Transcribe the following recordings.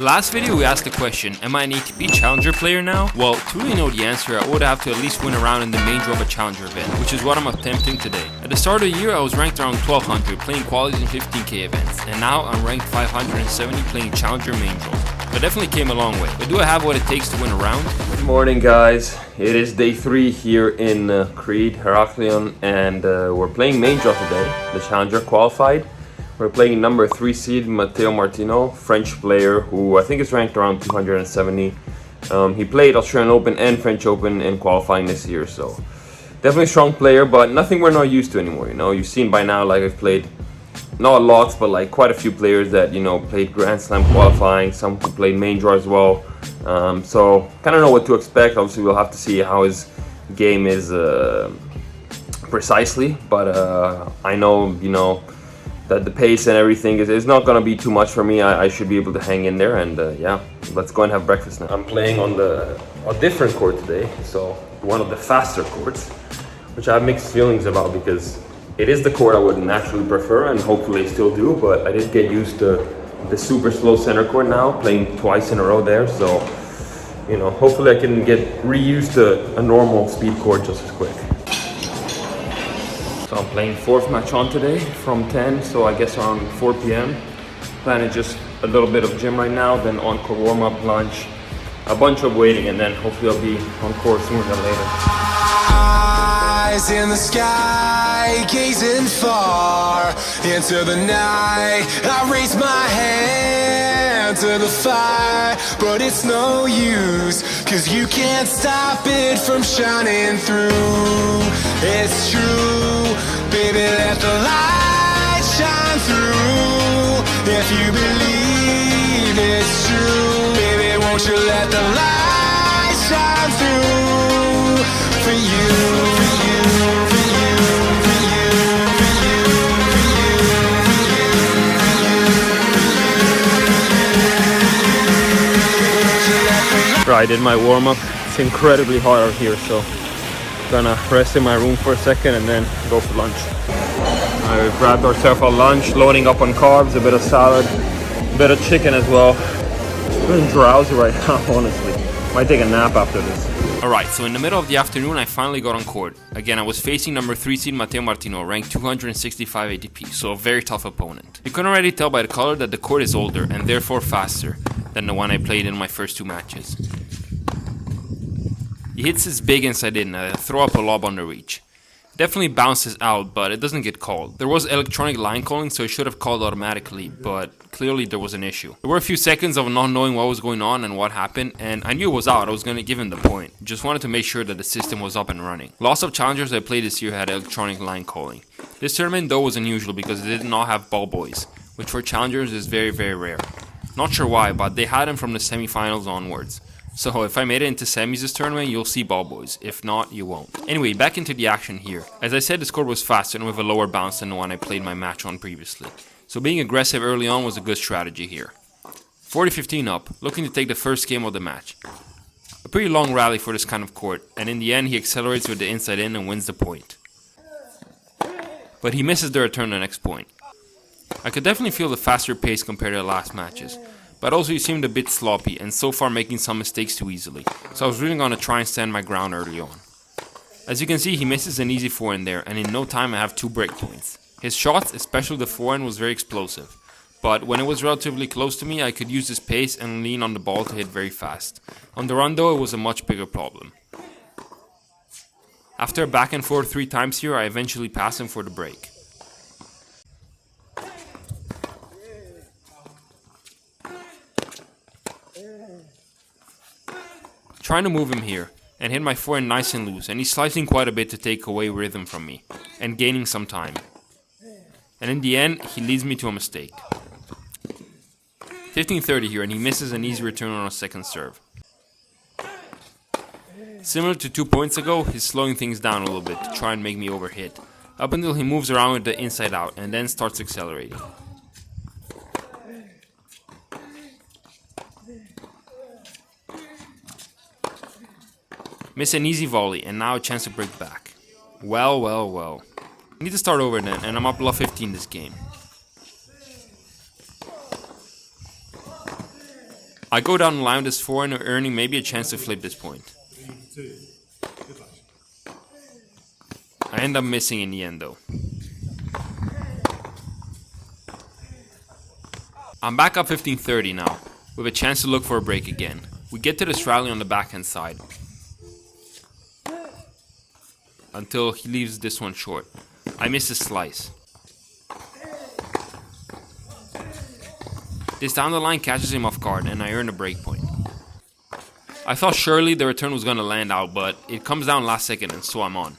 Last video we asked the question, am I an ATP Challenger player now? Well, to really know the answer, I would have to at least win a round in the main draw of a Challenger event, which is what I'm attempting today. At the start of the year, I was ranked around 1200 playing qualies in 15k events, and now I'm ranked 570 playing Challenger main draws. But definitely came a long way. But do I have what it takes to win a round? Good morning, guys. It is day 3 here in Crete, Heraklion, and we're playing main draw today. The Challenger qualified. We're playing number 3 seed Matteo Martino, French player who I think is ranked around 270. He played Australian Open and French Open in qualifying this year, so definitely a strong player, but nothing we're not used to anymore. You know, you've seen by now, like I've played not lots, but like quite a few players that played Grand Slam qualifying, some who played main draw as well. So kind of know what to expect. Obviously, we'll have to see how his game is precisely, but I know that the pace and everything is not going to be too much for me. I should be able to hang in there, and yeah, let's go and have breakfast now. I'm playing on a different court today, so one of the faster courts, which I have mixed feelings about because it is the court I would naturally prefer and hopefully still do, but I did get used to the super slow center court now, playing twice in a row there, so hopefully I can get reused to a normal speed court just as quick. So I'm playing 4th match on today from 10, so I guess around 4 p.m. Planning just a little bit of gym right now, then on-court warm-up, lunch, a bunch of waiting, and then hopefully I'll be on court sooner than later. Eyes in the sky, gazing far into the night. I raise my hand to the fire, but it's no use, 'cause you can't stop it from shining through. It's true, baby, let the light shine through. If you believe it's true, baby, won't you let the light shine through for you, for you, for you, for you, for you, for you, for you. Right, I did my warm-up. It's incredibly hot out here, so gonna rest in my room for a second and then go for lunch. I grabbed ourselves a lunch, loading up on carbs, a bit of salad, a bit of chicken as well. I'm feeling drowsy right now, honestly. Might take a nap after this. Alright, so in the middle of the afternoon I finally got on court. Again, I was facing number 3 seed Matteo Martino, ranked 265 ATP, so a very tough opponent. You can already tell by the color that the court is older and therefore faster than the one I played in my first 2 matches. He hits his big inside in, throw up a lob on the reach. Definitely bounces out, but it doesn't get called. There was electronic line calling, so it should have called automatically, but clearly there was an issue. There were a few seconds of not knowing what was going on and what happened, and I knew it was out. I was going to give him the point. Just wanted to make sure that the system was up and running. Lots of challengers I played this year had electronic line calling. This tournament though was unusual because it did not have ball boys, which for challengers is very, very rare. Not sure why, but they had them from the semifinals onwards. So if I made it into semis this tournament, you'll see ball boys. If not, you won't. Anyway, back into the action here. As I said, the score was faster and with a lower bounce than the one I played my match on previously. So being aggressive early on was a good strategy here. 40-15 up, looking to take the first game of the match. A pretty long rally for this kind of court, and in the end he accelerates with the inside in and wins the point. But he misses the return the next point. I could definitely feel the faster pace compared to the last matches. But also he seemed a bit sloppy and so far making some mistakes too easily, so I was really going to try and stand my ground early on. As you can see, he misses an easy forehand there, and in no time I have 2 break points. His shots, especially the forehand, was very explosive, but when it was relatively close to me I could use his pace and lean on the ball to hit very fast. On the run though, it was a much bigger problem. After a back and forth 3 times here, I eventually passed him for the break. Trying to move him here, and hit my forehand nice and loose, and he's slicing quite a bit to take away rhythm from me, and gaining some time. And in the end, he leads me to a mistake. 15-30 here, and he misses an easy return on a second serve. Similar to 2 points ago, he's slowing things down a little bit to try and make me overhit, up until he moves around with the inside out, and then starts accelerating. Miss an easy volley, and now a chance to break back. Well, well, well. I need to start over then, and I'm up love 15 this game. I go down the line with this forehand, earning maybe a chance to flip this point. I end up missing in the end though. I'm back up 15-30 now, with a chance to look for a break again. We get to this rally on the backhand side, until he leaves this one short. I miss his slice. This down the line catches him off guard and I earn a break point. I thought surely the return was gonna land out, but it comes down last second and so I'm on.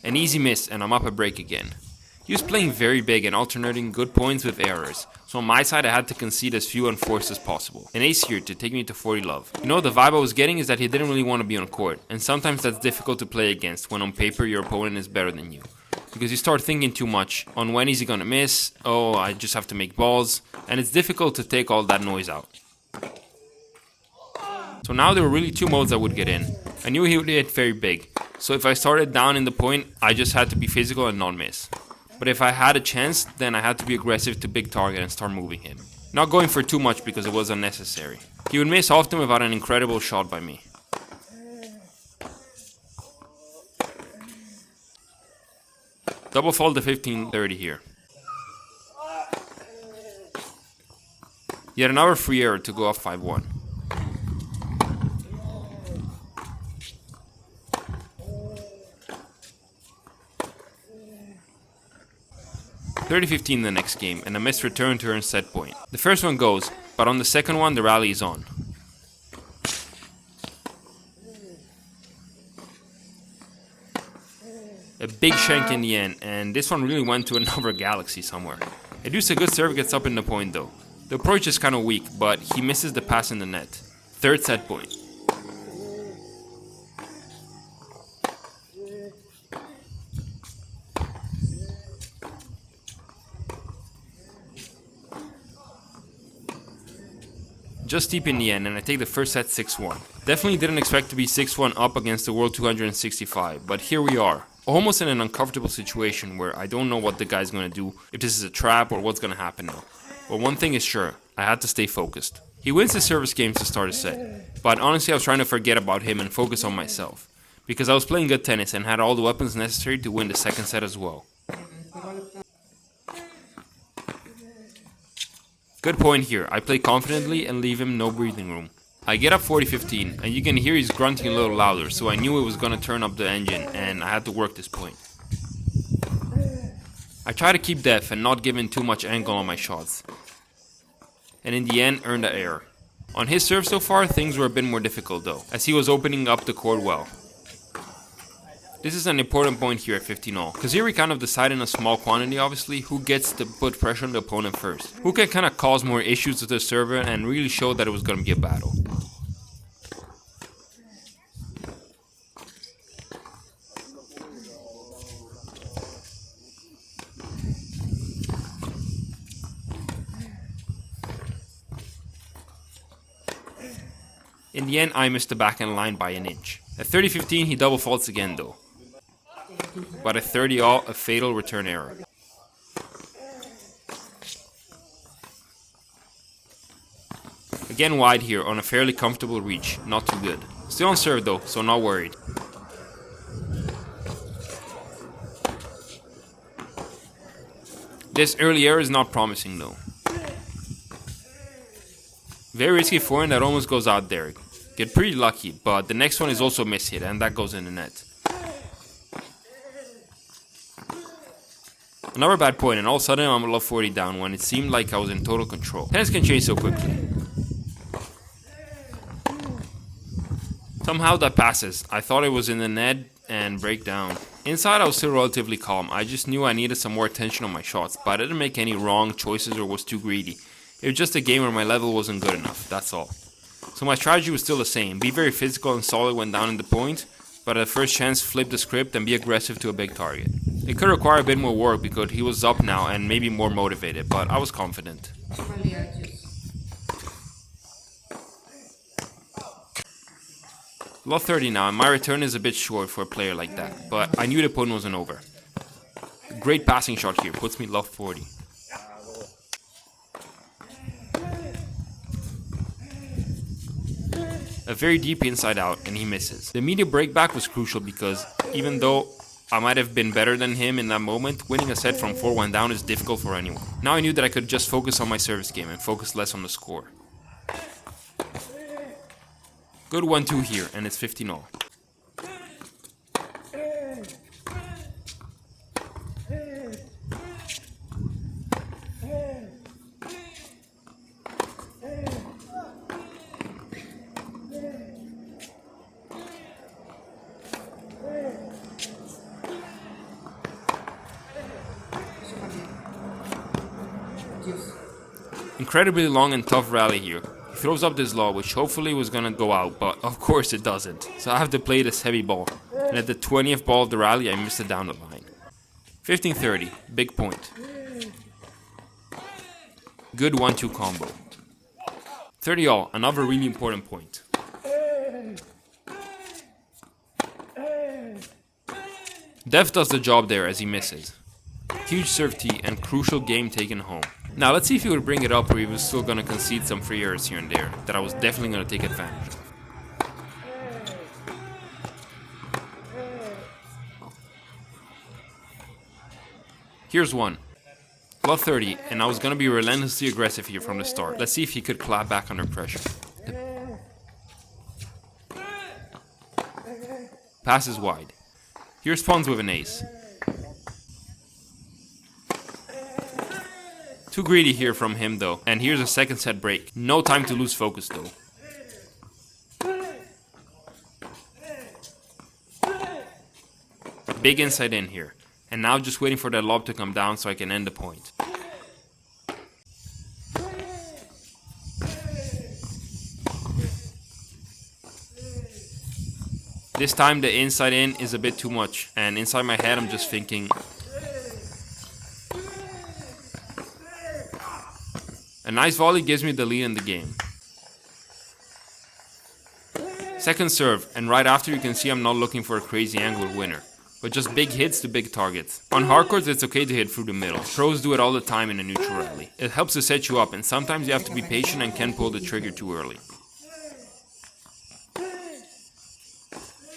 An easy miss and I'm up a break again. He was playing very big and alternating good points with errors, so on my side I had to concede as few unforced as possible. An ace here to take me to 40 love. You know, the vibe I was getting is that he didn't really want to be on court, and sometimes that's difficult to play against when on paper your opponent is better than you. Because you start thinking too much on when is he gonna miss, oh I just have to make balls, and it's difficult to take all that noise out. So now there were really two modes I would get in. I knew he would hit very big, so if I started down in the point, I just had to be physical and not miss. But if I had a chance, then I had to be aggressive to big target and start moving him. Not going for too much because it was unnecessary. He would miss often without an incredible shot by me. Double fault to 15-30 here. Yet another free error to go off 5-1. (30-15) the next game, and a missed return to earn set point. The first one goes, but on the second one the rally is on. A big shank in the end, and this one really went to another galaxy somewhere. Edu's a good serve, gets up in the point though. The approach is kinda weak, but he misses the pass in the net. Third set point. Just deep in the end, and I take the first set 6-1. Definitely didn't expect to be 6-1 up against the world 265, but here we are. Almost in an uncomfortable situation where I don't know what the guy's gonna do, if this is a trap or what's gonna happen now. But one thing is sure, I had to stay focused. He wins his service games to start a set, but honestly I was trying to forget about him and focus on myself. Because I was playing good tennis and had all the weapons necessary to win the second set as well. Good point here, I play confidently and leave him no breathing room. I get up 40-15 and you can hear he's grunting a little louder, so I knew it was gonna turn up the engine and I had to work this point. I try to keep depth and not give in too much angle on my shots. And in the end earned the error. On his serve so far things were a bit more difficult though, as he was opening up the court well. This is an important point here at 15-all, because here we kind of decide in a small quantity obviously who gets to put pressure on the opponent first. Who can kind of cause more issues with the server and really show that it was going to be a battle. In the end I missed the backhand line by an inch. At 30-15 he double faults again though. But at 30-all, a fatal return error. Again wide here on a fairly comfortable reach, not too good. Still on serve though, so not worried. This early error is not promising though. Very risky forehand that almost goes out there. Get pretty lucky, but the next one is also mishit and that goes in the net. Another bad point, and all of a sudden I'm love 40 down when it seemed like I was in total control. Tennis can change so quickly. Somehow that passes. I thought it was in the net and break down. Inside I was still relatively calm. I just knew I needed some more attention on my shots, but I didn't make any wrong choices or was too greedy. It was just a game where my level wasn't good enough, that's all. So my strategy was still the same. Be very physical and solid when down in the point, but at the first chance flip the script and be aggressive to a big target. It could require a bit more work because he was up now and maybe more motivated, but I was confident. Love 30 now, and my return is a bit short for a player like that, but I knew the opponent wasn't over. A great passing shot here, puts me love 40. A very deep inside out, and he misses. The immediate breakback was crucial because even though I might have been better than him in that moment, winning a set from 4-1 down is difficult for anyone. Now I knew that I could just focus on my service game and focus less on the score. Good 1-2 here, and it's 15-all. Incredibly long and tough rally here. He throws up this lob, which hopefully was gonna go out, but of course it doesn't. So I have to play this heavy ball. And at the 20th ball of the rally, I missed it down the line. 15-30, big point. Good 1-2 combo. 30-all, another really important point. Def does the job there as he misses. Huge serve tee and crucial game taken home. Now let's see if he would bring it up or he was still gonna concede some free errors here and there that I was definitely gonna take advantage of. Here's one. Lot 30, and I was gonna be relentlessly aggressive here from the start. Let's see if he could clap back under pressure. Pass is wide. He responds with an ace. Too greedy here from him though, and here's a second set break. No time to lose focus though. Big inside in here, and now just waiting for that lob to come down so I can end the point. This time the inside in is a bit too much, and inside my head I'm just thinking, a nice volley gives me the lead in the game. Second serve, and right after you can see I'm not looking for a crazy angle winner, but just big hits to big targets. On hard courts it's okay to hit through the middle. Pros do it all the time in a neutral rally. It helps to set you up, and sometimes you have to be patient and can't pull the trigger too early.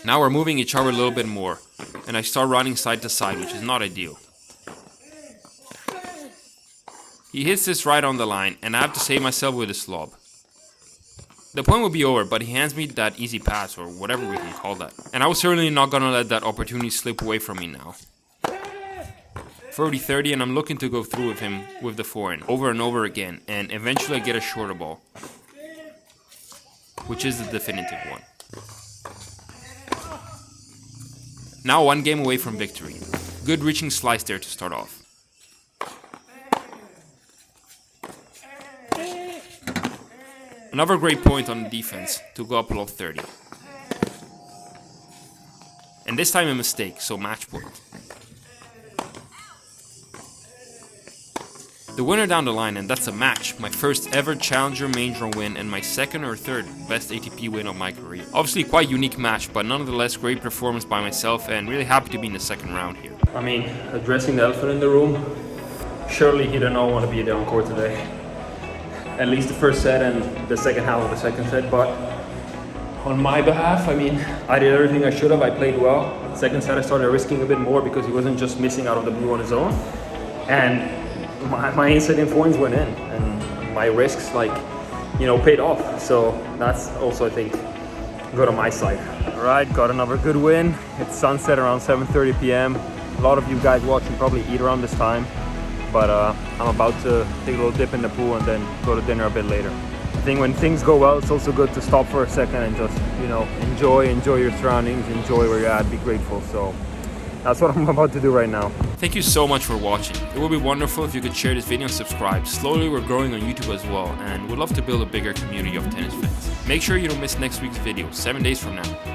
Now we're moving each other a little bit more, and I start running side to side, which is not ideal. He hits this right on the line, and I have to save myself with a lob. The point will be over, but he hands me that easy pass, or whatever we can call that. And I was certainly not gonna let that opportunity slip away from me now. 30-30, and I'm looking to go through with him with the forehand, over and over again, and eventually I get a shorter ball, which is the definitive one. Now 1 game away from victory. Good reaching slice there to start off. Another great point on the defense to go up below 30. And this time a mistake, so match point. The winner down the line, and that's a match. My first ever Challenger main draw win and my second or third best ATP win of my career. Obviously quite unique match, but nonetheless great performance by myself and really happy to be in the second round here. I mean, addressing the elephant in the room, surely he did not want to be there on court today. At least the first set and the second half of the second set, but on my behalf, I mean, I did everything I should have. I played well. Second set I started risking a bit more because he wasn't just missing out of the blue on his own. And my inside in forehands went in, and my risks, paid off. So that's also, I think, good on my side. All right, got another good win. It's sunset around 7:30 p.m. A lot of you guys watching probably eat around this time, but I'm about to take a little dip in the pool and then go to dinner a bit later. I think when things go well, it's also good to stop for a second and just, enjoy your surroundings, enjoy where you're at, be grateful. So that's what I'm about to do right now. Thank you so much for watching. It would be wonderful if you could share this video and subscribe. Slowly we're growing on YouTube as well, and we'd love to build a bigger community of tennis fans. Make sure you don't miss next week's video, 7 days from now.